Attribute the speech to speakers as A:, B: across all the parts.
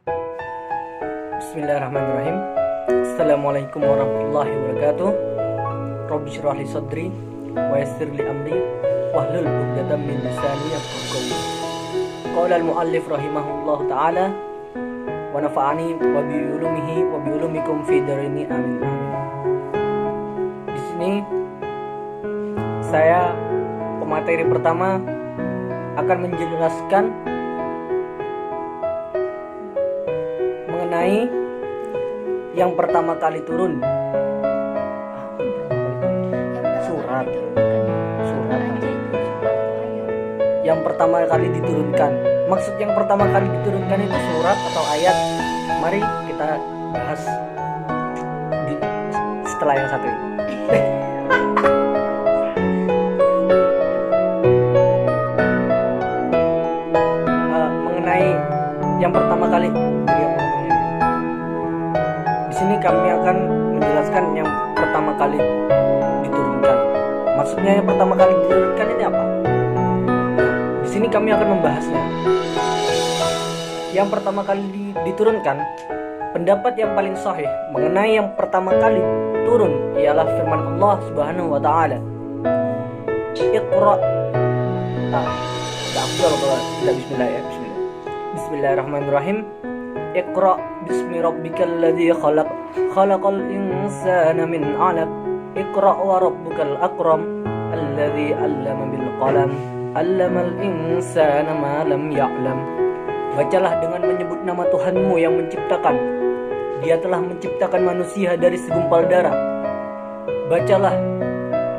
A: Bismillahirrahmanirrahim. Assalamualaikum warahmatullahi wabarakatuh. Rabbi shrah li sadri wa yassir li amri wahlul 'uqdatam min lisani yafqahu qawli. Qala al-muallif rahimahullah taala wa nafa'ani wa bi ulumihi wa bi ulumikum fi darini amin. Di sini saya pemateri pertama akan menjelaskan mengenai yang pertama kali turun surat yang pertama kali diturunkan. Maksud yang pertama kali diturunkan itu surat atau ayat? Mari kita bahas setelah yang satu ini. Mengenai yang pertama kali, di sini kami akan menjelaskan yang pertama kali diturunkan. Maksudnya yang pertama kali diturunkan ini apa? Di sini kami akan membahasnya. Yang pertama kali diturunkan, pendapat yang paling sahih mengenai yang pertama kali turun ialah firman Allah Subhanahu wa taala. Iqra. Afdal kalau tidak bismillah ya. Bismillahirrahmanirrahim. Iqra bismi rabbikal ladzi khalaq khalaqal insana min 'alaq Iqra wa rabbukal akram alladzi 'allama bil qalam 'allamal insana ma lam ya'lam. Bacalah dengan menyebut nama Tuhanmu yang menciptakan. Dia telah menciptakan manusia dari segumpal darah. Bacalah,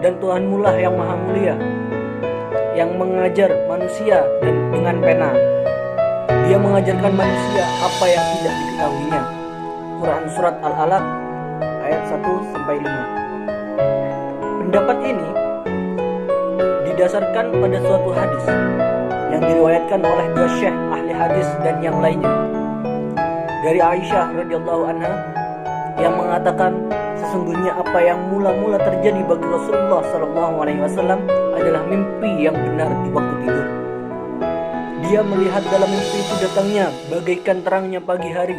A: dan Tuhanmu lah yang maha mulia, yang mengajar manusia dan dengan pena. Dia mengajarkan manusia apa yang tidak diketahuinya. Quran Surat Al-Alaq ayat 1-5. Pendapat ini didasarkan pada suatu hadis yang diriwayatkan oleh dua syekh ahli hadis dan yang lainnya. Dari Aisyah radhiyallahu anha yang mengatakan sesungguhnya apa yang mula-mula terjadi bagi Rasulullah SAW adalah mimpi yang benar di waktu tidur. Dia melihat dalam mimpi itu datangnya bagaikan terangnya pagi hari.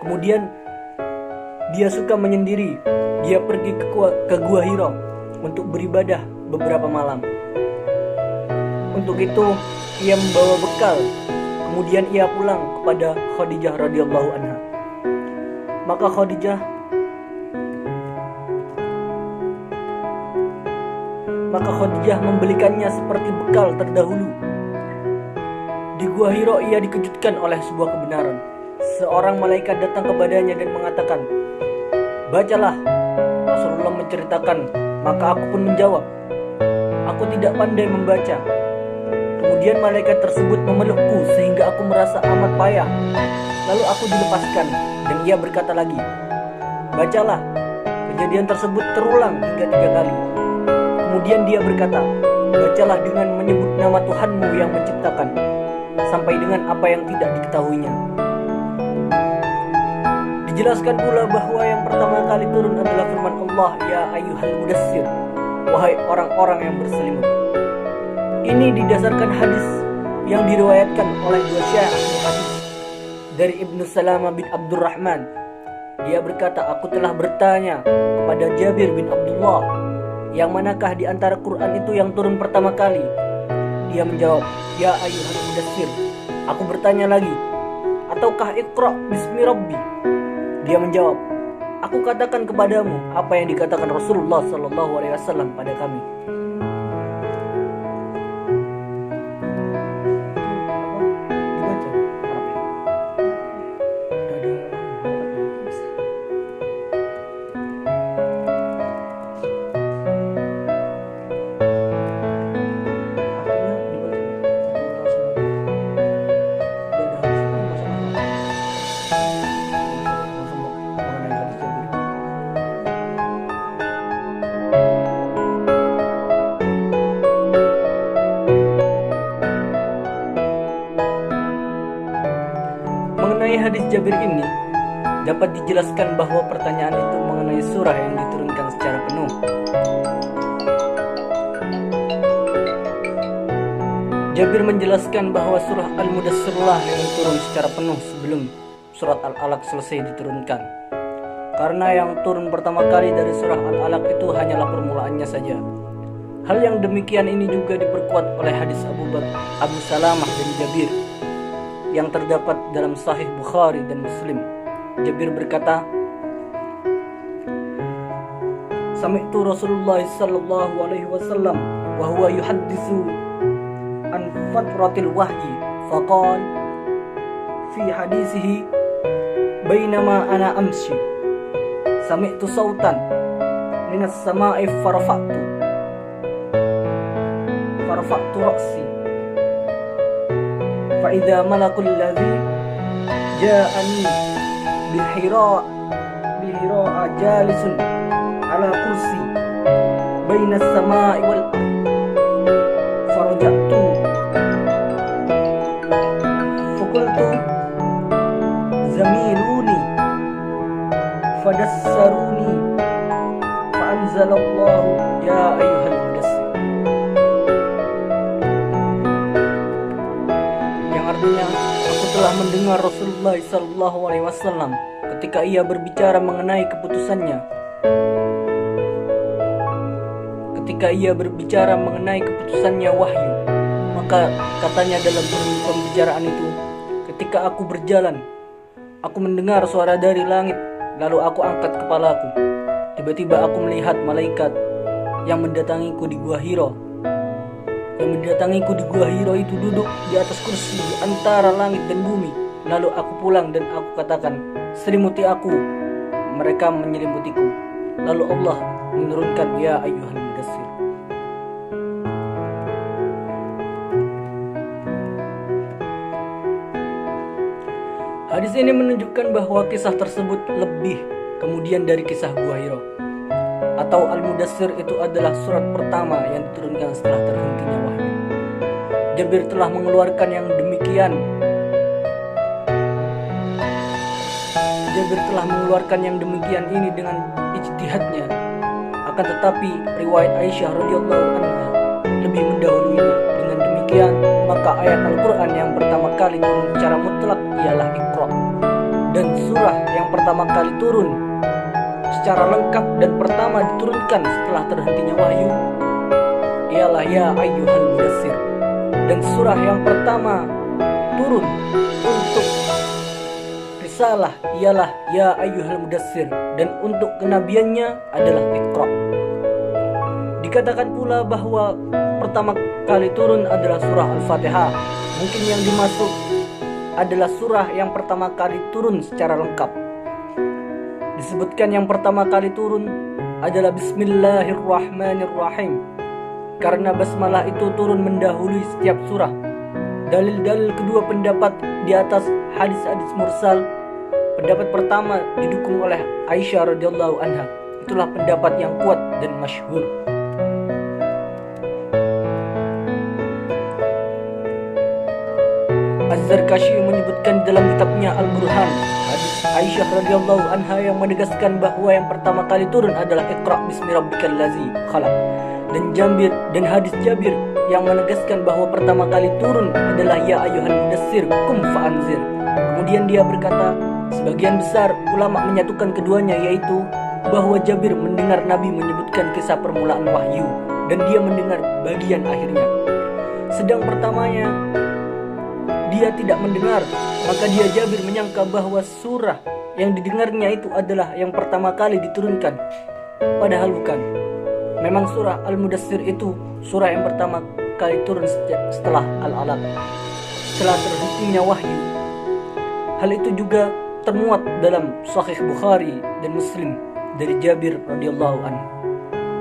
A: Kemudian dia suka menyendiri. Dia pergi ke Gua Hira untuk beribadah beberapa malam. Untuk itu ia membawa bekal. Kemudian ia pulang kepada Khadijah radhiyallahu anha. Maka Khadijah membelikannya seperti bekal terdahulu. Di Gua Hira ia dikejutkan oleh sebuah kebenaran. Seorang malaikat datang kepadanya dan mengatakan, "Bacalah." Rasulullah menceritakan, maka aku pun menjawab, "Aku tidak pandai membaca." Kemudian malaikat tersebut memelukku sehingga aku merasa amat payah. Lalu aku dilepaskan dan ia berkata lagi, "Bacalah." Kejadian tersebut terulang hingga 3 kali. Kemudian dia berkata, "Bacalah dengan menyebut nama Tuhanmu yang menciptakan, sampai dengan apa yang tidak diketahuinya." Dijelaskan pula bahwa yang pertama kali turun adalah firman Allah, "Ya ayyuhal mudassir," wahai orang-orang yang berselimut. Ini didasarkan hadis yang diriwayatkan oleh dua syekh ahli hadis dari Ibnu Salamah bin Abdurrahman. Dia berkata, "Aku telah bertanya kepada Jabir bin Abdullah, yang manakah di antara Quran itu yang turun pertama kali?" Dia menjawab, "Ya ayyuhal mudassir." Aku bertanya lagi, "Ataukah Iqra bismi rabbi?" Dia menjawab, "Aku katakan kepadamu apa yang dikatakan Rasulullah SAW pada kami." Mengenai hadis Jabir ini, dapat dijelaskan bahwa pertanyaan itu mengenai surah yang diturunkan secara penuh. Jabir menjelaskan bahwa surah Al-Mudassir lah yang turun secara penuh sebelum surat Al-Alaq selesai diturunkan. Karena yang turun pertama kali dari surah Al-Alaq itu hanyalah permulaannya saja. Hal yang demikian ini juga diperkuat oleh hadis Abu Salamah dan Jabir yang terdapat dalam Sahih Bukhari dan Muslim. Jabir berkata, Sami'tu Rasulullah sallallahu alaihi wasallam wa huwa yuhadditsu an fatratil wahyi faqala fi hadisihi bainama ana amshi sami'tu sautan minas sama'i farafa'tu ra'si fa idza malakul ladzi ja'ani bihira jalisun ala kursi bainas sama'i wal farajatu fakultu zamiluni fadassaruni fa'anzalallahu ya ayyuhal mudassir, yang artinya aku telah mendengar Rasulullah sallallahu alaihi wasallam ketika ia berbicara mengenai keputusannya wahyu, maka katanya dalam pembicaraan itu, ketika aku berjalan aku mendengar suara dari langit, lalu aku angkat kepalaku, tiba-tiba aku melihat malaikat yang mendatangiku di Gua Hira. Yang mendatangiku di Gua Hira itu duduk di atas kursi di antara langit dan bumi. Lalu aku pulang dan aku katakan, selimuti aku. Mereka menyelimutiku. Lalu Allah menurunkan, ya ayyuhal mudassir. Hadis ini menunjukkan bahwa kisah tersebut lebih kemudian dari kisah Gua Hira. Atau Al-Mudassir itu adalah surat pertama yang diturunkan setelah terhentinya wahyu. Jabir telah mengeluarkan yang demikian ini dengan ijtihadnya. Akan tetapi riwayat Aisyah radhiyallahu anha lebih mendahuluinya. Dengan demikian, maka ayat Al-Quran yang pertama kali turun secara mutlak ialah Iqra, dan surah yang pertama kali turun secara lengkap dan pertama diturunkan setelah terhentinya wahyu ialah Ya Ayyuhal Mudassir, dan surah yang pertama turun untuk risalah ialah Ya Ayyuhal Mudassir, dan untuk kenabiannya adalah Iqra. Dikatakan pula bahwa pertama kali turun adalah surah Al-Fatihah. Mungkin yang dimaksud adalah surah yang pertama kali turun secara lengkap. Disebutkan yang pertama kali turun adalah Bismillahirrahmanirrahim, karena basmalah itu turun mendahului setiap surah. Dalil-dalil kedua pendapat di atas hadis-hadis mursal. Pendapat pertama didukung oleh Aisyah radhiyallahu anha. Itulah pendapat yang kuat dan masyhur. Az-Zarkashi menyebutkan dalam kitabnya Al-Burhan hadis Aisyah radhiyallahu anha yang menegaskan bahwa yang pertama kali turun adalah Iqra bismi rabbikal ladzi khalaq, dan hadis Jabir yang menegaskan bahwa pertama kali turun adalah Ya Ayyuhal Mudassir qum fa'anzir. Kemudian dia berkata, sebagian besar ulama menyatukan keduanya, yaitu bahwa Jabir mendengar Nabi menyebutkan kisah permulaan wahyu dan dia mendengar bagian akhirnya. Sedang pertamanya dia tidak mendengar, maka dia Jabir menyangka bahwa surah yang didengarnya itu adalah yang pertama kali diturunkan. Padahal bukan. Memang surah Al-Mudassir itu surah yang pertama kali turun setelah Al-Alaq, setelah terhentinya wahyu. Hal itu juga termuat dalam Sahih Bukhari dan Muslim dari Jabir radhiyallahu anhu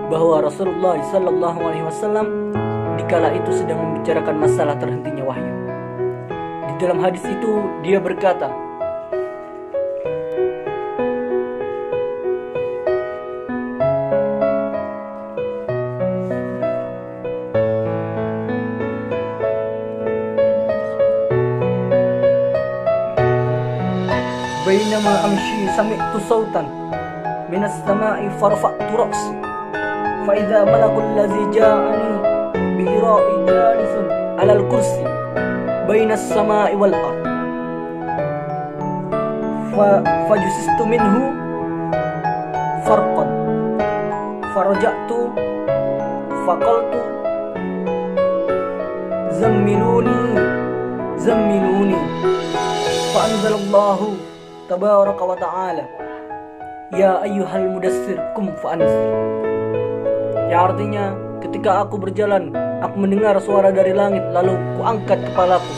A: bahwa Rasulullah sallallahu alaihi wasallam dikala itu sedang membicarakan masalah terhentinya wahyu. Di dalam hadis itu dia berkata, Bainama amshi sami'tu sautan minas sama'i farfa'tu ra'si fa idza malakul ladzi ja'ani bihi ra'i jalisun 'alal kursi bainas sama'i wal ard fajusistu minhu farqan faraja'tu faqaltu zammiluni fa anzalallahu tabaraka wa ta'ala ya ayyuhal mudassir kum fa anzir. Yang artinya, ketika aku berjalan, aku mendengar suara dari langit, lalu kuangkat kepalaku.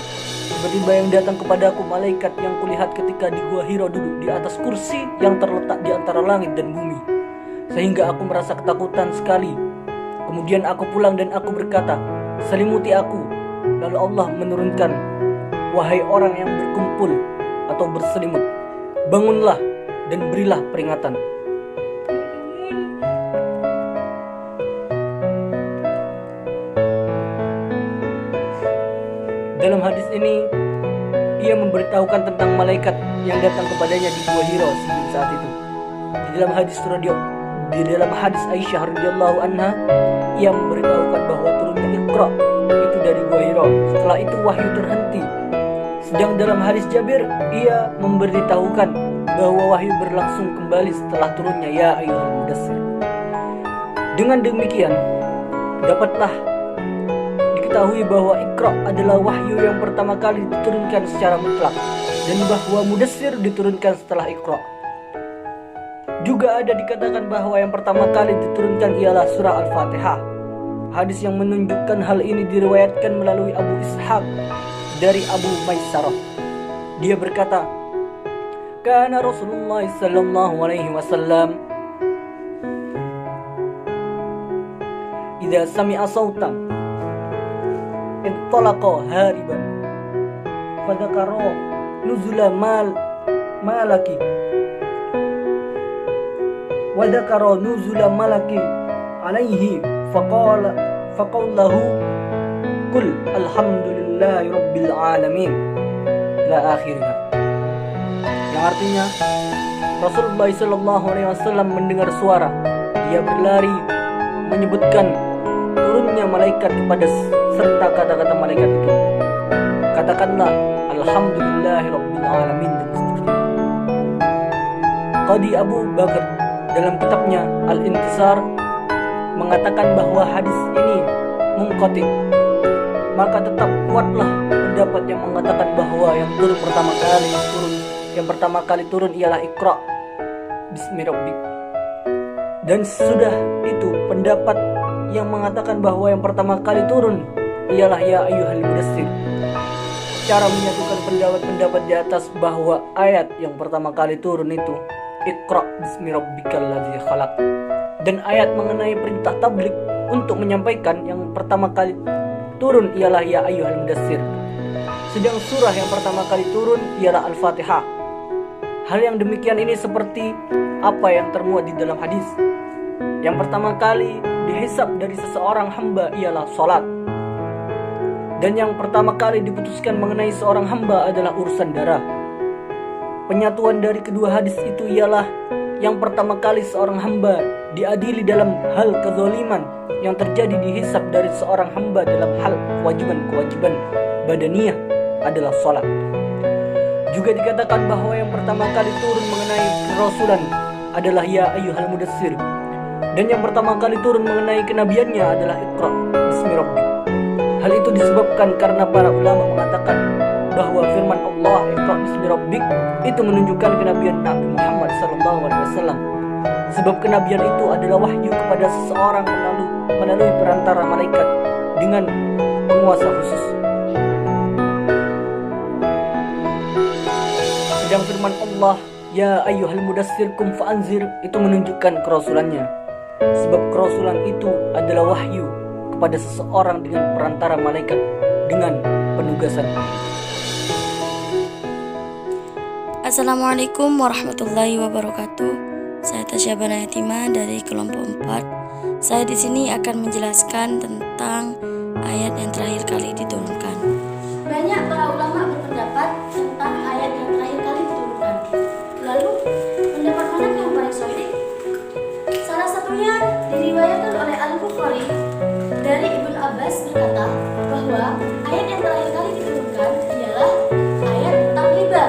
A: Tiba-tiba yang datang kepadaku malaikat yang kulihat ketika di Gua Hira duduk di atas kursi yang terletak di antara langit dan bumi, sehingga aku merasa ketakutan sekali. Kemudian aku pulang dan aku berkata, selimuti aku. Lalu Allah menurunkan, wahai orang yang berkumpul atau berselimut, bangunlah dan berilah peringatan. Dalam hadis ini, ia memberitahukan tentang malaikat yang datang kepadanya di Gua Hira saat itu. Di dalam hadis Aisyah radhiyallahu anha, ia memberitahukan bahwa turunnya Iqra itu dari Gua Hira. Setelah itu wahyu terhenti. Sedang dalam hadis Jabir, ia memberitahukan bahwa wahyu berlangsung kembali setelah turunnya ya ayyuhal mudassir. Dengan demikian, dapatlah diketahui bahwa Iqra adalah wahyu yang pertama kali diturunkan secara mutlak, dan bahwa Mudassir diturunkan setelah Iqra. Juga ada dikatakan bahwa yang pertama kali diturunkan ialah surah Al-Fatihah. Hadis yang menunjukkan hal ini diriwayatkan melalui Abu Ishaq dari Abu Maisarah. Dia berkata, kana Rasulullah sallallahu alaihi wasallam idza sami'a sautan intalaqa hariban fadzakara nuzula malaki wa dzakara nuzula malaki alaihi faqalahu qul alhamdulillahi rabbil alamin la akhirnya. Yang artinya, Rasulullah SAW mendengar suara. Ia berlari menyebutkan turunnya malaikat kepada serta kata-kata malaikat itu. Katakanlah alhamdulillahirabbil alamin dan seterusnya. Qadi Abu Bakar dalam kitabnya Al-Intisar mengatakan bahwa hadis ini munqati. Maka tetap kuatlah pendapat yang mengatakan bahwa yang pertama kali turun ialah Iqra bismi rabbik. Dan sudah itu pendapat yang mengatakan bahwa yang pertama kali turun ialah ya ayyuhal mudassir. Cara menyatukan pendapat-pendapat di atas bahwa ayat yang pertama kali turun itu Iqra bismi rabbikal ladzi khalaq, dan ayat mengenai perintah tabligh untuk menyampaikan yang pertama kali turun ialah ya ayyuhal mudassir. Sedang surah yang pertama kali turun ialah Al-Fatihah. Hal yang demikian ini seperti apa yang termuat di dalam hadis. Yang pertama kali dihisab dari seseorang hamba ialah salat. Dan yang pertama kali diputuskan mengenai seorang hamba adalah urusan darah. Penyatuan dari kedua hadis itu ialah yang pertama kali seorang hamba diadili dalam hal kezaliman yang terjadi dihisab dari seorang hamba dalam hal kewajiban-kewajiban badaniyah adalah salat. Juga dikatakan bahwa yang pertama kali turun mengenai kerasulan adalah ya ayyuhal mudassir, dan yang pertama kali turun mengenai kenabiannya adalah Iqra bismi rabbik. Hal itu disebabkan karena para ulama mengatakan bahwa firman Allah Iqra bismi rabbik itu menunjukkan kenabian Nabi Muhammad SAW. Sebab kenabian itu adalah wahyu kepada seseorang melalui perantara malaikat dengan penguasa khusus. Sedang firman Allah ya ayyuhal mudassir kum fa'anzir itu menunjukkan kerasulannya. Sebab kerasulan itu adalah wahyu kepada seseorang dengan perantara malaikat dengan penugasan.
B: Assalamualaikum warahmatullahi wabarakatuh. Saya Tasya Banayatima dari kelompok 4. Saya di sini akan menjelaskan tentang ayat yang terakhir kali diturunkan.
C: Banyak para ulama berpendapat tentang ayat yang terakhir kali diturunkan. Lalu, pendapat mana yang paling sahih? Salah satunya diriwayatkan oleh Al-Bukhari dari Ibnu Abbas berkata bahwa ayat yang terakhir kali diturunkan ialah ayat tentang riba.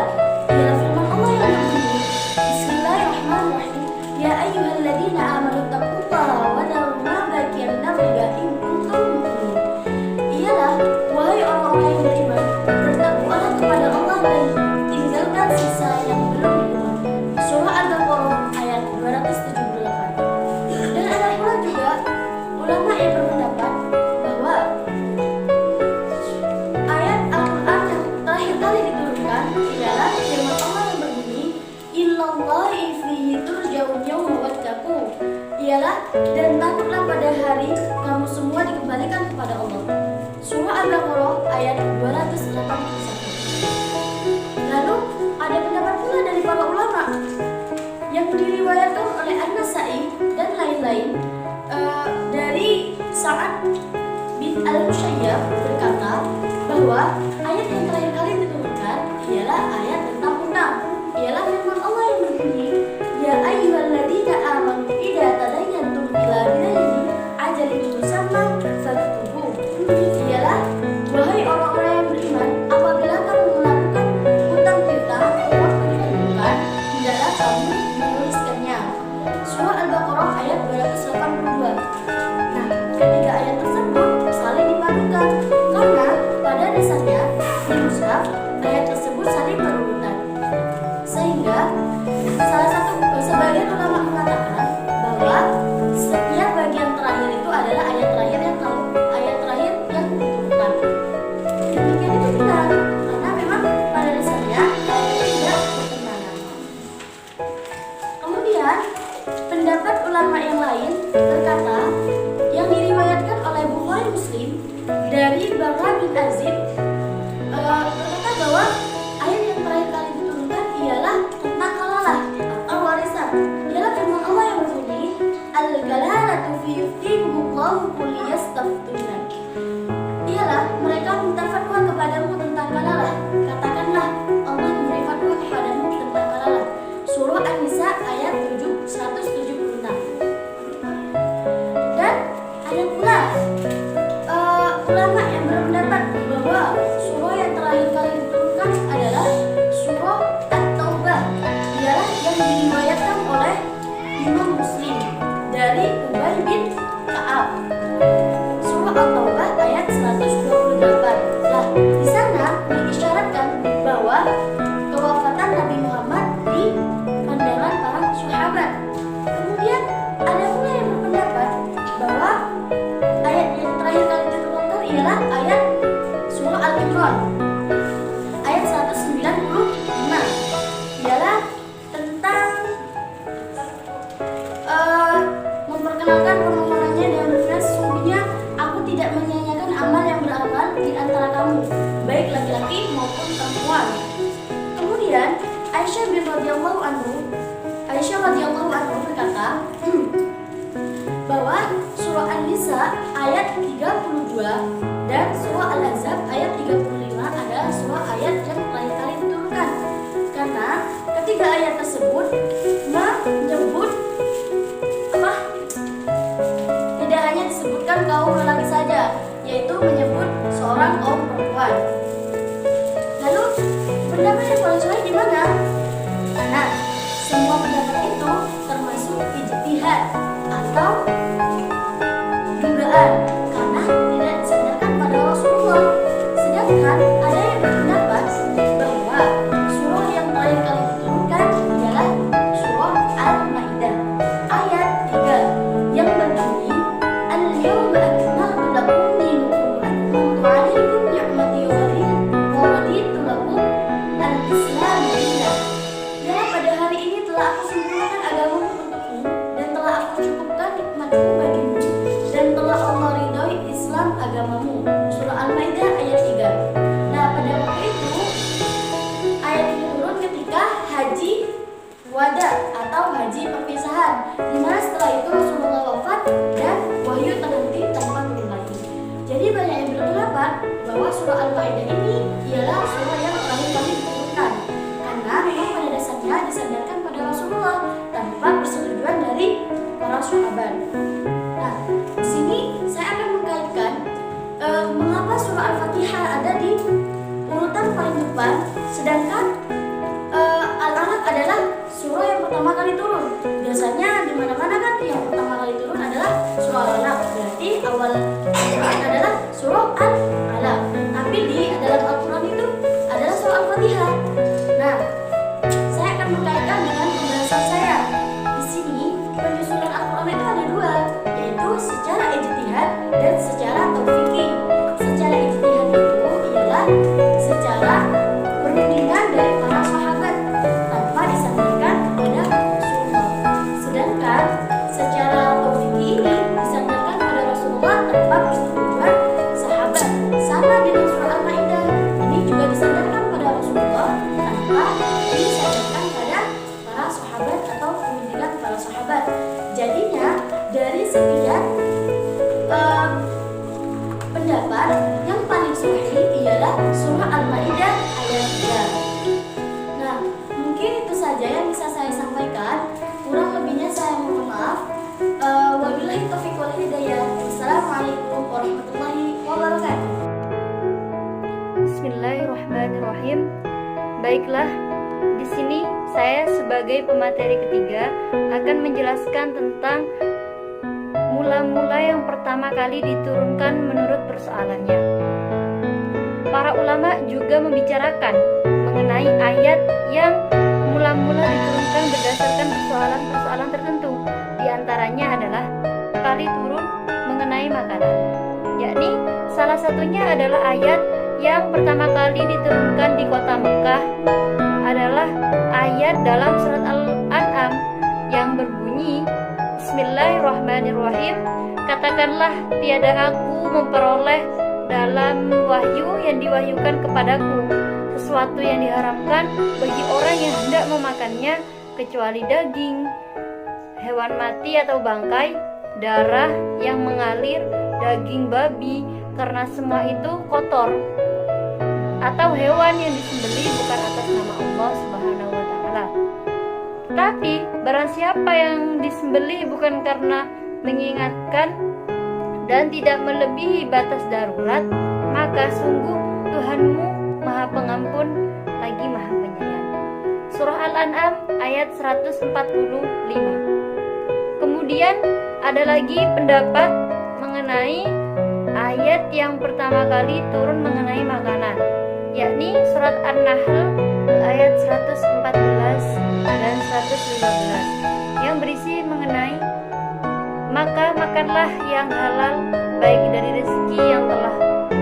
C: Ialah firman Allah yang berbunyi, ulama yang berpendapat bahwa ayat Al-Quran yang terakhir kali diturunkan ialah firman Allah yang berbunyi Illallahi fihi turja'un yawma wattaqu, ialah dan takutlah pada hari kamu semua dikembalikan kepada Allah. Surah Al-Baqarah ayat 281. Lalu ada pendapat pula dari para ulama yang diriwayatkan oleh An-Nasa'i dan lain-lain dari Sa'ad bin Al-Musayyab berkata bahwa ayat yang terakhir kali diturunkan ialah ayat tentang utang, ialah firman Allah yang berbunyi ya ayyuhalladzina amanu idza tadayantum ila bidayni ajalin musamma faktubuh, ialah wahai orang-orang yang beriman, apabila kamu melakukan utang piutang uang ditentukan, hendaklah kamu menuliskannya. Surah Al-Baqarah ayat 282. Nah, ketiga ayat tersebut saling dipadukan karena pada dasarnya di mushaf ayat tersebut saling berurutan. Sehingga salah satu sebagian ulama mengatakan bahwa setiap bagian terakhir itu adalah ayat terakhir yang diturunkan. Demikian itu benar karena memang pada dasarnya ayat itu tidak bertentangan. Kemudian pendapat ulama yang lain berkata yang diriwayatkan oleh Bukhari Muslim dari Bara bin Azib berkata bahwa ayat yang terakhir kali diturunkan ialah tentang kalalah atau warisan, ialah firman Allah yang berbunyi al-kalalatu fi yuftikumullahu qul yastaftunak, ialah mereka minta fatwa kepadamu tentang kalalah, katakanlah Allah memberi fatwa kepadamu tentang kalalah. Surah An-Nisa ayat 176. Dan ada pula ulama yang berpendapat bahwa surah yang terakhir kali diturunkan adalah surah At-Taubah, ialah yang diriwayatkan oleh Imam Muslim dari Ubay bin Ka'ab. Surah At-Taubah ayat 128. Nah, di sana diisyaratkan bahwa kewafatan Nabi Muhammad di pandangan para sahabat. Kemudian ada pula yang berpendapat bahwa ayat yang terakhir kali diturunkan ialah ayat surah Al-Imran ayat 195, ialah tentang memperkenalkan permohonannya dan berfirman sesungguhnya aku tidak menyanyiakan amal yang beramal di antara kamu, baik laki-laki maupun perempuan. Kemudian Aisyah radhiyallahu anhu berkata bahwa surah An-Nisa ayat 32 dan surah Al-Ahzab ayat 35 adalah surah ayat yang terakhir kali diturunkan karena ketiga ayat tersebut menyebut tidak hanya disebutkan kaum lelaki saja, yaitu menyebut seorang kaum perempuan. Lalu pendapat yang paling sahih di mana? Nah, semua pendapat itu termasuk ijtihad atau dugaan karena tidak disandarkan pada Rasulullah. Sedangkan ada yang berpendapat bahwa surah yang terakhir kali diturunkan ialah surah Al-Maidah ayat 3 yang berbunyi Al-yawma akmaltu lakum dinakum wa atmamtu 'alaikum ni'mati wa raditu lakum al-Islam dinan. Ya, pada hari ini telah aku sempurnakan agamamu untukmu dan telah aku cukupkan nikmatku bagimu dan telah Allah ridhoi Islam agamamu. Surah Al-Maidah ayat 3. Nah, pada waktu itu ayat ini turun ketika haji wada atau haji perpisahan, di mana setelah itu Rasulullah wafat dan wahyu terhenti tanpa turun lagi. Jadi banyak yang berpendapat bahwa surah Al-Maidah ini ialah surah yang terakhir kali diturunkan karena memang pada dasarnya disandarkan pada Rasulullah tanpa persetujuan dari para sahabat. Nah, di sini saya akan mengkaitkan mengapa surah Al-Fatihah ada di urutan paling depan, sedangkan Al-Alaq adalah surah yang pertama kali turun. Biasanya di mana-mana kan yang pertama kali turun adalah surah Al-Alaq, berarti awal Al-Quran adalah surah Al-Alaq. Tapi di dalam Al-Quran itu adalah surah Al-Fatihah. Nah, saya akan mengkaitkan dengan pembahasan saya. Di sini penyusunan Al-Quran itu ada dua, yaitu secara ijtihad ijtihad dan secara taufiqi. Secara ijtihad itu ialah secara perundingan dari para sahabat tanpa disandarkan kepada Rasulullah. Sedangkan secara taufiqi ini disandarkan pada Rasulullah tanpa persetujuan sahabat. Sama dengan surah Al-Maidah, ini juga disandarkan pada Rasulullah tanpa disandarkan pada para sahabat atau perundingan para sahabat. Jadinya dari sekian pendapat yang paling sahih ialah surah Al-Maidah ayat 3. Nah, mungkin itu saja yang bisa saya sampaikan. Kurang lebihnya saya mohon maaf. Wabillahi taufiq wal hidayah. Wassalamualaikum warahmatullahi wabarakatuh.
D: Bismillahirrahmanirrahim. Baiklah, di sini saya sebagai pemateri ketiga akan menjelaskan tentang mula-mula yang pertama kali diturunkan menurut persoalannya. Para ulama juga membicarakan mengenai ayat yang mula-mula diturunkan berdasarkan persoalan-persoalan tertentu. Di antaranya adalah kali turun mengenai makanan, yakni salah satunya adalah ayat yang pertama kali diturunkan di kota Mekah adalah ayat dalam surat Al-An'am yang berbunyi, Bismillahirrahmanirrahim. Katakanlah, tiada aku memperoleh dalam wahyu yang diwahyukan kepadaku sesuatu yang diharamkan bagi orang yang hendak memakannya kecuali daging, hewan mati atau bangkai, darah yang mengalir, daging babi, karena semua itu kotor, atau hewan yang disembelih bukan atas nama Allah Subhanahu wa Ta'ala. Tapi barang siapa yang disembelih bukan karena mengingatkan dan tidak melebihi batas darurat, maka sungguh Tuhanmu Maha Pengampun lagi Maha Penyayang. Surah Al-An'am ayat 145. Kemudian ada lagi pendapat mengenai ayat yang pertama kali turun mengenai makanan, yakni surat An-Nahl ayat 114 dan 115 yang berisi mengenai maka makanlah yang halal baik dari rezeki yang telah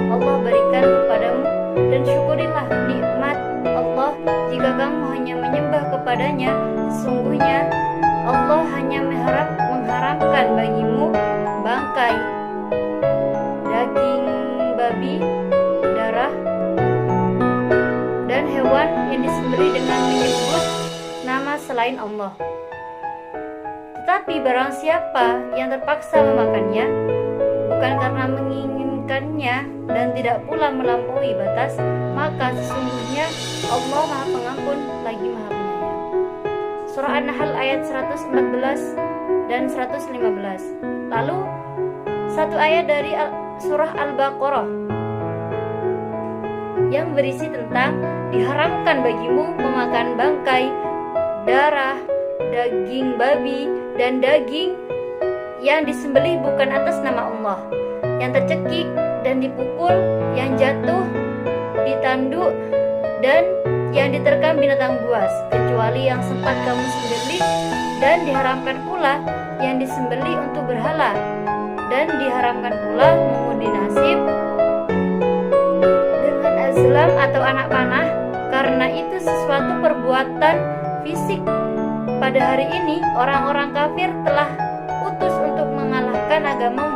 D: Allah berikan kepadamu dan syukurilah nikmat Allah jika kamu hanya menyembah kepadanya. Sesungguhnya Allah hanya mengharamkan bagimu bangkai, daging babi, darah, dan hewan yang disembelih dengan menyebut nama selain Allah. Tetapi barang siapa yang terpaksa memakannya bukan karena menginginkannya dan tidak pula melampaui batas, maka sesungguhnya Allah Maha Pengampun lagi Maha Penyayang. Surah An-Nahl ayat 114 dan 115. Lalu satu ayat dari surah Al-Baqarah yang berisi tentang diharamkan bagimu memakan bangkai, darah, daging babi, dan daging yang disembelih bukan atas nama Allah, yang tercekik dan dipukul, yang jatuh, ditanduk, dan yang diterkam binatang buas, kecuali yang sempat kamu sembelih, dan diharamkan pula yang disembelih untuk berhala, dan diharamkan pula mengundi nasib dengan azlam atau anak panah, karena itu sesuatu perbuatan fisik. Pada hari ini orang-orang kafir telah putus untuk mengalahkan agamamu